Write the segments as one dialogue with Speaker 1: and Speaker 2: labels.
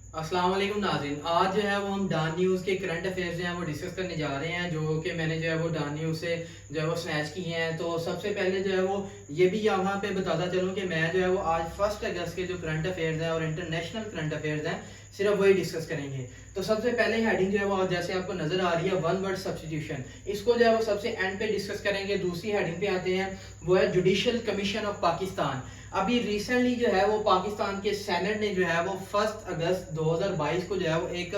Speaker 1: अस्सलाम वालेकुम नाज़रीन। आज जो है वो हम डान न्यूज़ के करंट अफेयर्स जो हैं वो डिस्कस करने जा रहे हैं, जो कि मैंने जो है वो डान न्यूज़ से जो है वो स्नैच किए हैं। तो सबसे पहले जो है वो ये भी यहाँ पे बताता चलूँ कि मैं जो है वो आज 1 अगस्त के जो करंट अफेयर्स हैं और इंटरनेशनल करंट अफेयर्स हैं, सिर्फ वही डिस्कस करेंगे। तो सबसे पहले हेडिंग जो है वो जैसे आपको नजर आ रही है, वन वर्ड सब्स्टिट्यूशन, इसको जो है वो सबसे एंड पे डिस्कस करेंगे। दूसरी हेडिंग पे आते हैं, वो है जुडिशियल कमीशन ऑफ पाकिस्तान। अभी रिसेंटली जो है वो पाकिस्तान के सेनेट ने जो है वो 1 अगस्त 2022 को जो है वो एक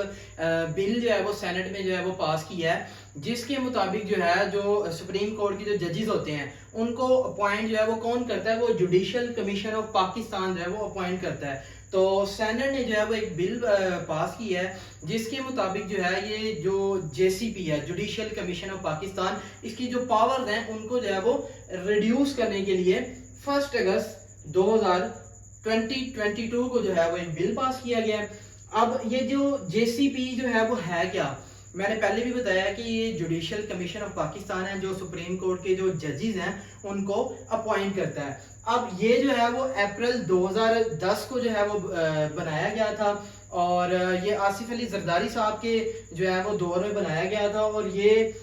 Speaker 1: बिल जो है वो सेनेट में जो है वो पास किया है, जिसके मुताबिक जो है जो सुप्रीम कोर्ट के जो जजेस होते हैं उनको अपॉइंट जो है वो कौन करता है, वो जुडिशियल कमीशन ऑफ पाकिस्तान जो है वो अपॉइंट करता है। तो सेनेट ने जो है वो एक बिल पास किया है, जिसके मुताबिक जो है ये जो जेसीपी है, जुडिशियल कमीशन ऑफ पाकिस्तान, इसकी जो पावर्स हैं उनको जो है वो रिड्यूस करने के लिए 1 अगस्त 2022 को जो है वो एक बिल पास किया गया है। अब ये जो जेसीपी जो है वो है क्या, मैंने पहले भी बताया कि ये जुडिशियल कमीशन ऑफ पाकिस्तान है, जो सुप्रीम कोर्ट के जो जजेस हैं उनको अपॉइंट करता है। अब ये जो है वो अप्रैल 2010 को जो है वो बनाया गया था, और ये आसिफ अली जरदारी साहब के जो है वो दौर में बनाया गया था, और ये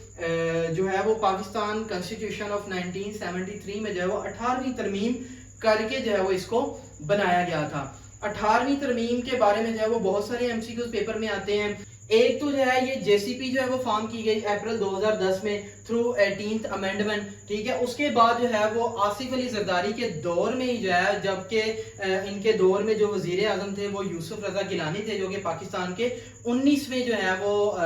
Speaker 1: जो है वो पाकिस्तान कॉन्स्टिट्यूशन ऑफ 1973 में जो है वो 18वीं तरमीम करके जो है वो इसको बनाया गया था। 18वीं तरमीम के बारे में जो है वो बहुत सारे एमसीक्यूज पेपर में आते हैं। एक तो जो है ये जेसीपी जो है वो फॉर्म की गई अप्रैल 2010 में थ्रू 18th अमेंडमेंट, ठीक है। उसके बाद जो है वो आसिफ अली जरदारी के दौर में ही जो है, जबकि इनके दौर में जो वजीर आजम थे वो यूसुफ रजा गिलानी थे, जो कि पाकिस्तान के 19वें जो है वो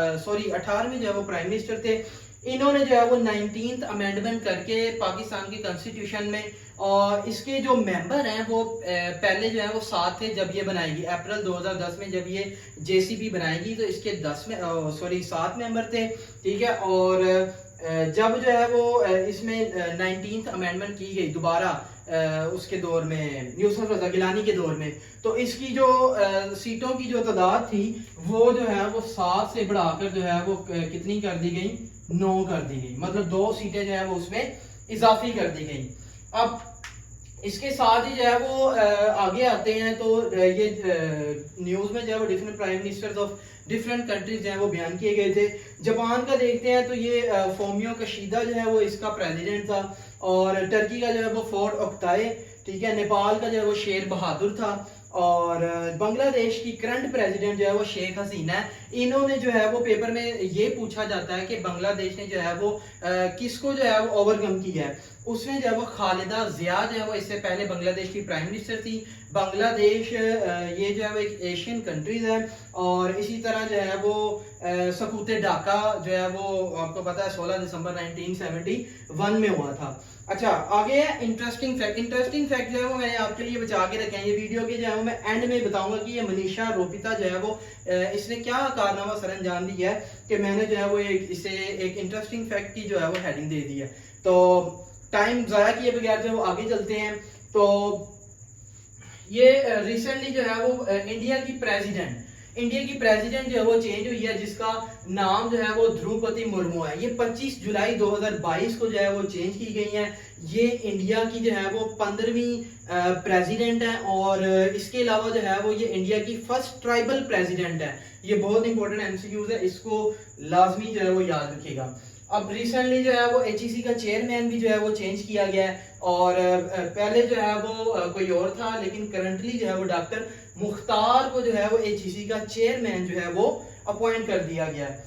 Speaker 1: 18वें जो है वो प्राइम मिनिस्टर थे। इन्होंने जो है वो 19th अमेंडमेंट करके पाकिस्तान के कॉन्स्टिट्यूशन में, और इसके जो मेंबर हैं वो पहले जो है वो 7 थे जब ये बनाएगी, अप्रैल 2010 में जब ये जेसीपी बनाएगी तो इसके 7 मेंबर थे, ठीक है। और जब जो है वो इसमें 19th अमेंडमेंट की गई दोबारा उसके दौर में, यूसुफ रजा गिलानी के दौर में, तो इसकी जो सीटों की जो तादाद थी वो जो है वो 7 से बढ़ाकर जो है वो कितनी कर दी गई, 9 कर दी गई। मतलब 2 सीटें जो है वो उसमें इजाफी कर दी गई। अब इसके साथ ही जो है वो आगे आते हैं, तो ये न्यूज़ में जो है वो different prime ministers of different countries जो है वो बयान किए गए थे। जापान का देखते हैं तो ये फोमियो कशीदा जो है वो इसका प्रेसिडेंट था, और टर्की का जो है वो फोर्ट ओक्ताए, ठीक है। नेपाल का जो है वो शेर बहादुर था, और बांग्लादेश की करंट प्रेसिडेंट जो है वो शेख हसीना है। इन्होंने जो है वो पेपर में ये पूछा जाता है कि बांग्लादेश ने जो है वो किसको जो है वो ओवरकम किया है, उसमें जो है वो खालिदा जिया जो है वो इससे पहले बांग्लादेश की प्राइम मिनिस्टर थी। बांग्लादेश ये जो है वो एक एशियन कंट्रीज है, और इसी तरह जो है वो सकूते ढाका जो है वो आपको पता है 16 दिसंबर 1971 में हुआ था। अच्छा, आगे है इंटरेस्टिंग फैक्ट। इंटरेस्टिंग फैक्ट जो है वो मैंने आपके लिए बचा के रखे हैं, ये वीडियो के जो है वो मैं एंड में बताऊंगा कि ये मनीषा रोपिता जो है वो इसने क्या कारनामा सर अंजाम दिया है, कि मैंने जो है वो इसे एक इंटरेस्टिंग फैक्ट की जो है वो हेडिंग दे दी है। तो टाइम ज़ाया किए बगैर जो आगे चलते हैं, तो ये रिसेंटली जो है वो इंडिया की प्रेसिडेंट जो है वो चेंज हुई है, जिसका नाम जो है वो द्रौपदी मुर्मू है। ये 25 जुलाई 2022 को जो है वो चेंज की गई है। ये इंडिया की जो है वो 15वीं प्रेसिडेंट है, और इसके अलावा जो है वो ये इंडिया की फर्स्ट ट्राइबल प्रेसिडेंट है। ये बहुत इंपॉर्टेंट एमसीक्यूज है, इसको लाजमी जो है वो याद रखिएगा। अब रिसेंटली जो है वो एचईसी का चेयरमैन भी जो है वो चेंज किया गया है, और पहले जो है वो कोई और था, लेकिन करंटली जो है वो डॉक्टर मुख्तार को जो है वो एचईसी का चेयरमैन जो है वो अपॉइंट कर दिया गया है।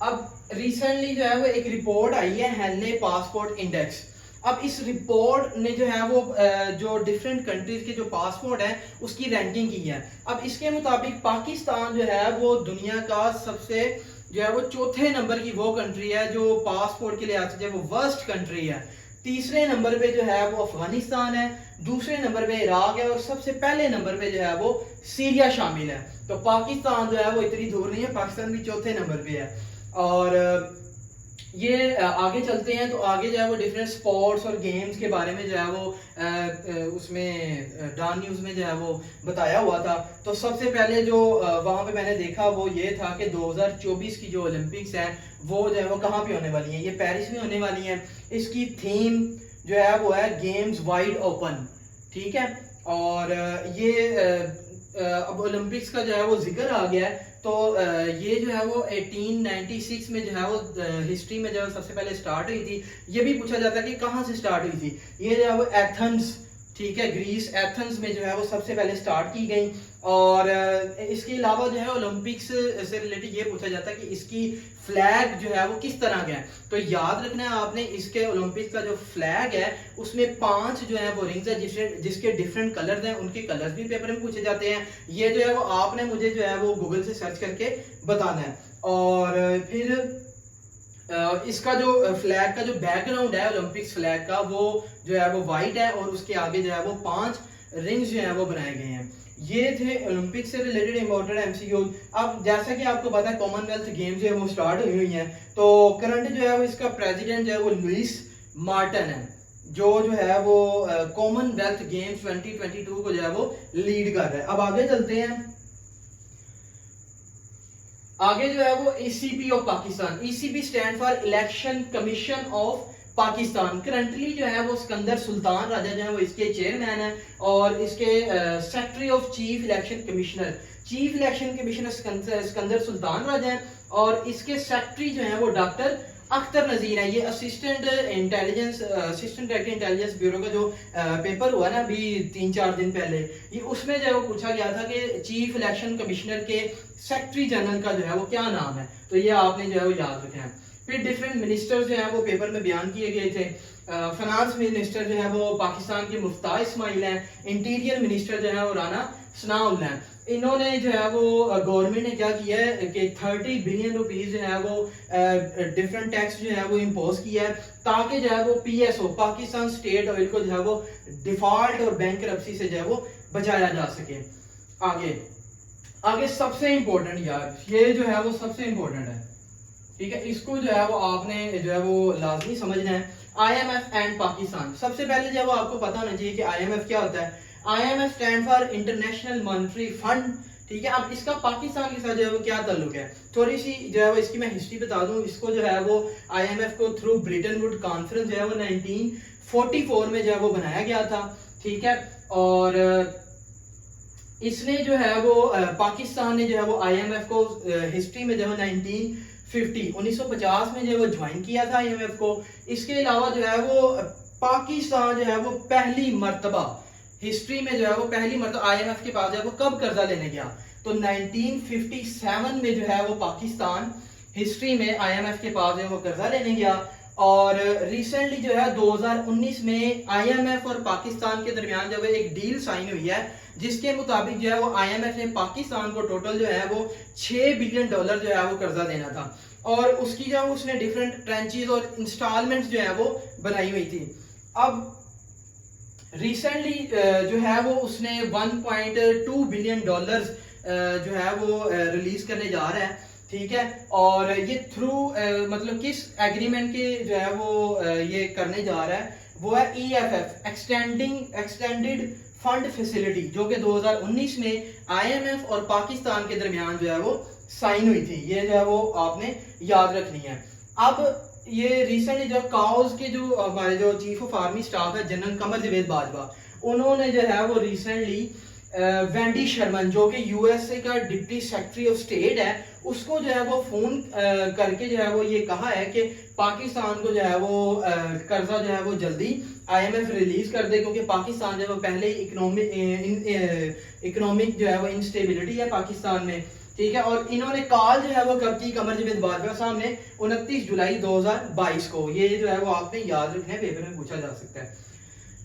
Speaker 1: अब रिसेंटली जो है वो एक रिपोर्ट आई है, हेनले पासपोर्ट इंडेक्स। अब इस रिपोर्ट ने जो है वो जो डिफरेंट कंट्रीज के जो पासपोर्ट है उसकी रैंकिंग की है। अब इसके मुताबिक पाकिस्तान जो है वो दुनिया का सबसे जो है वो चौथे नंबर की वो कंट्री है जो पासपोर्ट के लिहाज से जो है वो वर्स्ट कंट्री है। तीसरे नंबर पे जो है वो अफगानिस्तान है, दूसरे नंबर पे इराक है, और सबसे पहले नंबर पे जो है वो सीरिया शामिल है। तो पाकिस्तान जो है वो इतनी दूर नहीं है, पाकिस्तान भी चौथे नंबर पे है। और ये आगे चलते हैं, तो आगे जो है वो डिफरेंट स्पोर्ट्स और गेम्स के बारे में जो है वो उसमें डान न्यूज़ में जो है वो बताया हुआ था। तो सबसे पहले जो वहाँ पे मैंने देखा वो ये था कि 2024 की जो ओलंपिक्स है वो जो है वो कहाँ पे होने वाली है, ये पेरिस में होने वाली है। इसकी थीम जो है वो है गेम्स वाइड ओपन, ठीक है। और ये अब ओलंपिक्स का जो है वो जिक्र आ गया है, तो ये जो है वो 1896 में जो है वो हिस्ट्री में जो है सबसे पहले स्टार्ट हुई थी। ये भी पूछा जाता है कि कहाँ से स्टार्ट हुई थी। ये जो है वो एथेंस, ठीक है, ग्रीस एथेंस में जो है वो सबसे पहले स्टार्ट की गई। और इसके अलावा जो है ओलंपिक्स से रिलेटेड ये पूछा जाता है कि इसकी फ्लैग जो है वो किस तरह का है। तो याद रखना है आपने, इसके ओलंपिक्स का जो फ्लैग है उसमें 5 जो है वो रिंग्स है जिसके डिफरेंट कलर्स हैं, उनके कलर्स भी पेपर में पूछे जाते हैं। ये जो है वो आपने मुझे जो है वो गूगल से सर्च करके बताना है। और फिर इसका जो फ्लैग का जो बैकग्राउंड है ओलंपिक्स फ्लैग का, वो जो है वो वाइट है और उसके आगे जो है वो 5 रिंग्स जो है वो बनाए गए हैं। ये थे ओलंपिक से रिलेटेड इंपॉर्टेंट एमसीक्यू। अब जैसा कि आपको पता है कॉमनवेल्थ गेम्स जो है वो स्टार्ट हुई हैं, तो करंट जो है वो इसका प्रेसिडेंट जो है वो लुइस मार्टिन है, जो है वो कॉमनवेल्थ गेम्स 2022 को जो है वो लीड कर रहा है। अब आगे चलते हैं। आगे जो है वो ECP of Pakistan, ECP stand for election commission of Pakistan. Currently जो है वो सिकंदर सुल्तान राजा जो है वो इसके चेयरमैन है और इसके secretary of chief election commissioner, chief election commissioner Sikandar Sultan Raja है और इसके सेक्रेटरी जो है वो डॉक्टर अख्तर नजीर है। ये असिस्टेंट डायरेक्टर इंटेलिजेंस ब्यूरो का जो पेपर हुआ ना अभी 3-4 दिन पहले, ये उसमें जो है वो पूछा गया था कि चीफ इलेक्शन कमिश्नर के सेक्रेटरी जनरल का जो है वो क्या नाम है, तो ये आपने जो है वो याद रखना है। फिर डिफरेंट मिनिस्टर जो है वो पेपर में बयान किए गए थे। फाइनेंस मिनिस्टर जो है वो पाकिस्तान के मुफ्ताह इस्माइल हैं, इंटीरियर मिनिस्टर जो है वो राना सनाउल्लाह हैं। इन्होंने जो है वो गवर्नमेंट ने क्या किया है कि 30 बिलियन रुपीस जो है वो डिफरेंट टैक्स जो है वो इम्पोज किया है ताकि जो है वो पीएसओ पाकिस्तान स्टेट ऑयल को जो है वो डिफॉल्ट और बैंकरप्सी से जो है वो बचाया जा सके। आगे आगे सबसे इंपॉर्टेंट यार, ये जो है वो सबसे इंपॉर्टेंट है, ठीक है, इसको जो है वो आपने जो है वो लाजमी समझना है। IMF and Pakistan. सबसे पहले जो है वो आपको पता होना चाहिए कि आईएमएफ क्या होता है। IMF stand for international monetary fund, ठीक है। अब इसका पाकिस्तान के साथ जो है वो क्या ताल्लुक है, थोड़ी सी जो है वो इसकी मैं हिस्ट्री बता दूं। इसको जो है वो आईएमएफ को थ्रू ब्रिटेन वुड कॉन्फ्रेंस जो है वो 1944 में जो है वो बनाया गया था, ठीक है। और इसने जो है वो पाकिस्तान ने जो है वो आईएमएफ को हिस्ट्री में जो है 1950 में जो है वो ज्वाइन किया था आईएमएफ को। इसके अलावा जो है वो पाकिस्तान जो है वो पहली मर्तबा हिस्ट्री में जो है वो पहली मर्तबा आईएमएफ के पास जो है वो कब कर्जा लेने गया, तो 1957 में जो है वो पाकिस्तान हिस्ट्री में आईएमएफ के पास जो है वो कर्जा लेने गया। और रिसेंटली जो है 2019 में आईएमएफ और पाकिस्तान के दरमियान जो है एक डील साइन हुई है जिसके मुताबिक जो है वो आईएमएफ ने पाकिस्तान को टोटल जो है वो $6 बिलियन जो है वो कर्जा देना था और उसकी जो है उसने डिफरेंट ट्रेंचेस और इंस्टॉलमेंट्स जो है वो बनाई हुई थी। अब रिसेंटली जो है वो उसने $1.2 बिलियन जो है वो रिलीज करने जा रहा है, ठीक है। और ये थ्रू मतलब किस एग्रीमेंट के जो है वो ये करने जा रहा है, वो है EFF एक्सटेंडेड फंड फैसिलिटी, जो कि 2019 में आईएमएफ और पाकिस्तान के दरमियान जो है वो साइन हुई थी। ये जो है वो आपने याद रखनी है। अब ये रिसेंटली जो काउज के जो हमारे जो चीफ ऑफ आर्मी स्टाफ है जनरल कमर जावेद बाजवा, उन्होंने जो है वो रिसेंटली वेंडी शर्मन जो कि यूएसए का डिप्टी सेक्रेटरी ऑफ स्टेट है, उसको जो है वो फोन करके जो है वो ये कहा है कि पाकिस्तान को जो है वो कर्जा जो है वो जल्दी आईएमएफ रिलीज कर दे, क्योंकि पाकिस्तान जो है वो पहले ही इकोनॉमिक जो है वो इंस्टेबिलिटी है पाकिस्तान में, ठीक है। और इन्होंने कॉल जो है वो कब की कमर जावेद बाजवा सामने 29 जुलाई 2022 को, ये जो है वो आपने याद रखना है, पेपर में पूछा जा सकता है।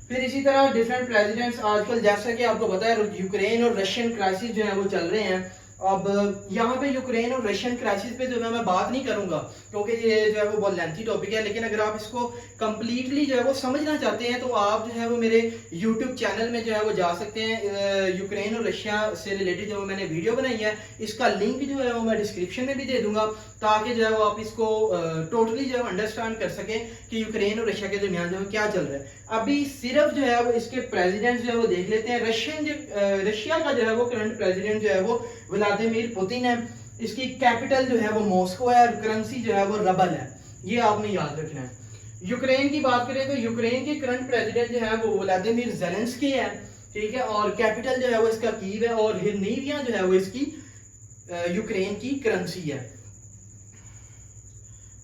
Speaker 1: फिर इसी तरह डिफरेंट प्रेसिडेंट्स आजकल, जैसा कि आपको पता है यूक्रेन और रशियन क्राइसिस जो है वो चल रहे हैं। अब यहाँ पे यूक्रेन और रशियन क्राइसिस पे जो है मैं बात नहीं करूंगा क्योंकि ये जो है वो बहुत लेंथी टॉपिक है, लेकिन अगर आप इसको कंप्लीटली जो है वो समझना चाहते हैं तो आप जो है वो मेरे यूट्यूब चैनल में जो है वो जा सकते हैं। यूक्रेन और रशिया से रिलेटेड जो मैंने वीडियो बनाई है इसका लिंक जो है वो मैं डिस्क्रिप्शन में भी दे दूंगा ताकि जो है वो आप इसको टोटली जो है अंडरस्टैंड कर सके कि यूक्रेन और रशिया के दरमियान जो है क्या चल रहा है। अभी सिर्फ जो है वो इसके प्रेसिडेंट जो है वो देख लेते हैं। रशिया का जो है वो करंट प्रेसिडेंट जो है वो व्लादिमीर पुतिन है, इसकी कैपिटल जो है वो मॉस्को है और करेंसी जो है वो रबल है, ये आपने याद रखना है। यूक्रेन की बात करें तो यूक्रेन के करंट प्रेसिडेंट जो है वो व्लादिमीर ज़ेलेंस्की है, ठीक है, और कैपिटल जो है वो इसका कीव है, और हिरनीविया जो है वो इसकी यूक्रेन की करेंसी है।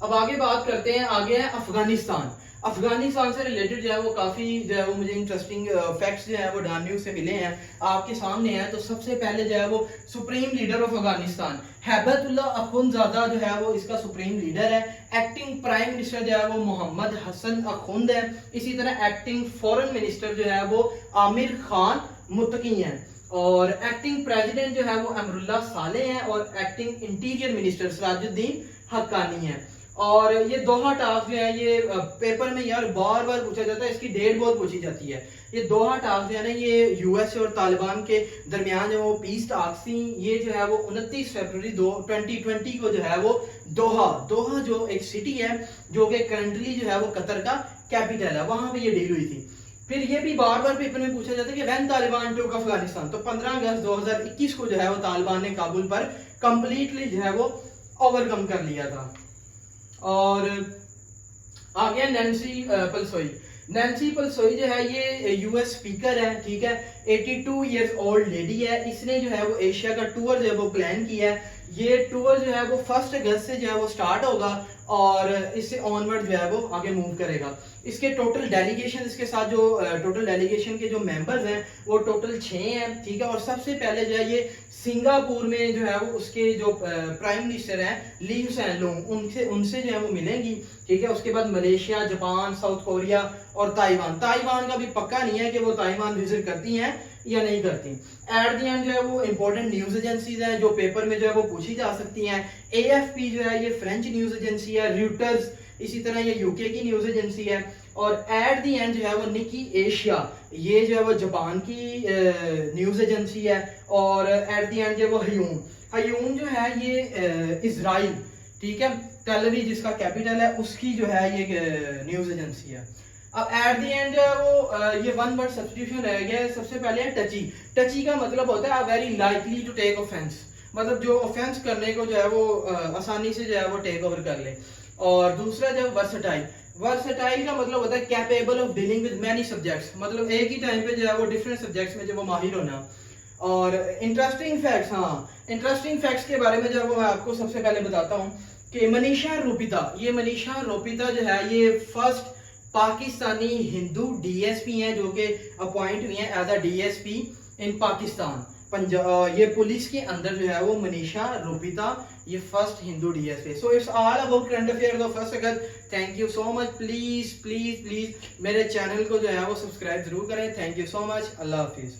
Speaker 1: अब आगे बात करते हैं, आगे है अफगानिस्तान। अफगानिस्तान से रिलेटेड जो है वो काफी जो है वो मुझे इंटरेस्टिंग फैक्ट्स जो है वो डान न्यूज से मिले हैं, आपके सामने है। तो सबसे पहले जो है वो supreme leader of Afghanistan Hibatullah Akhundzada जो है वो इसका सुप्रीम लीडर है। एक्टिंग प्राइम मिनिस्टर जो है वो मोहम्मद हसन अखुंद है। इसी तरह एक्टिंग फॉरेन मिनिस्टर जो है वो आमिर खान मुत्तकी है, और एक्टिंग प्रेसिडेंट जो है वो अमरुल्लाह साले हैं, और acting interior minister Sirajuddin Haqqani है। और ये दोहा टास्क जो है ये पेपर में यार बार बार पूछा जाता है, इसकी डेट बहुत पूछी जाती है। ये दोहा टास्क जो है ना, ये यूएसए और तालिबान के दरमियान जो वो पीस टास्क थी, ये जो है वो 29 फरवरी 2020 को जो है वो दोहा जो एक सिटी है जो कि करंटली जो है वो कतर का कैपिटल है, वहां पे ये डील हुई थी। फिर ये भी बार बार पेपर में पूछा जाता है कि व्हेन तालिबान टुक अफगानिस्तान, तो 15 अगस्त 2021 को जो है वो तालिबान ने काबुल पर कंप्लीटली जो है वो ओवरकम कर लिया था। और आ गया नैन्सी पेलोसी। नैन्सी पेलोसी जो है ये यूएस स्पीकर है, ठीक है, 82 इयर्स ओल्ड लेडी है। इसने जो है वो एशिया का टूर जो है वो प्लान किया है। ये टूर जो है वो 1 अगस्त से जो है वो स्टार्ट होगा, और इससे ऑनवर्ड जो है वो आगे मूव करेगा। इसके टोटल डेलीगेशन, इसके साथ जो टोटल डेलीगेशन के जो मेंबर्स हैं वो टोटल 6 हैं, ठीक है। और सबसे पहले जो है ये सिंगापुर में जो है वो उसके जो प्राइम मिनिस्टर हैं ली हुसैन लूंग, उनसे जो है वो मिलेंगी, ठीक है। उसके बाद मलेशिया, जापान, साउथ कोरिया और ताइवान का भी पक्का नहीं है कि वो ताइवान विजिट करती हैं या नहीं करती। एट द एंड जो है वो इंपॉर्टेंट न्यूज एजेंसीज हैं जो पेपर में जो है वो पूछी जा सकती हैं। एएफपी जो है ये फ्रेंच न्यूज एजेंसी है, रिटर्स इसी तरह ये यूके की न्यूज एजेंसी है, और एट द एंड जो है वो निकी एशिया, ये जो है वो जापान की न्यूज एजेंसी है, और एट द एंड जो है वो हयून जो है ये इजराइल, ठीक है, टेल अवीव जिसका कैपिटल है उसकी जो है ये न्यूज एजेंसी है। अब एट द एंड जो है वो ये वन वर्ड सब्स्टिट्यूशन रह गया है। सबसे पहले है टची का मतलब होता है very likely to take offence, मतलब जो ऑफेंस करने को जो है वो आसानी से जो है वो टेक ओवर कर ले। और दूसरा जो वर्सटाइल का मतलब होता है capable of dealing with many subjects, मतलब एक ही टाइम पे जो है वो डिफरेंट सब्जेक्ट्स में जो वो माहिर होना। और इंटरेस्टिंग फैक्ट्स, इंटरेस्टिंग फैक्ट्स के बारे में जो है वो मैं आपको सबसे पहले बताता हूँ कि मनीषा रोपिता जो है ये फर्स्ट पाकिस्तानी हिंदू डीएसपी हैं जो कि अपॉइंट हुई हैं एज अ डीएसपी इन पाकिस्तान। ये पुलिस के अंदर जो है वो मनीषा रोपिता ये first Hindu DSP. So it's all about current affairs of 1 August. Thank you so much. Please मेरे चैनल को जो है वो सब्सक्राइब जरूर करें। Thank you so much. Allah Hafiz.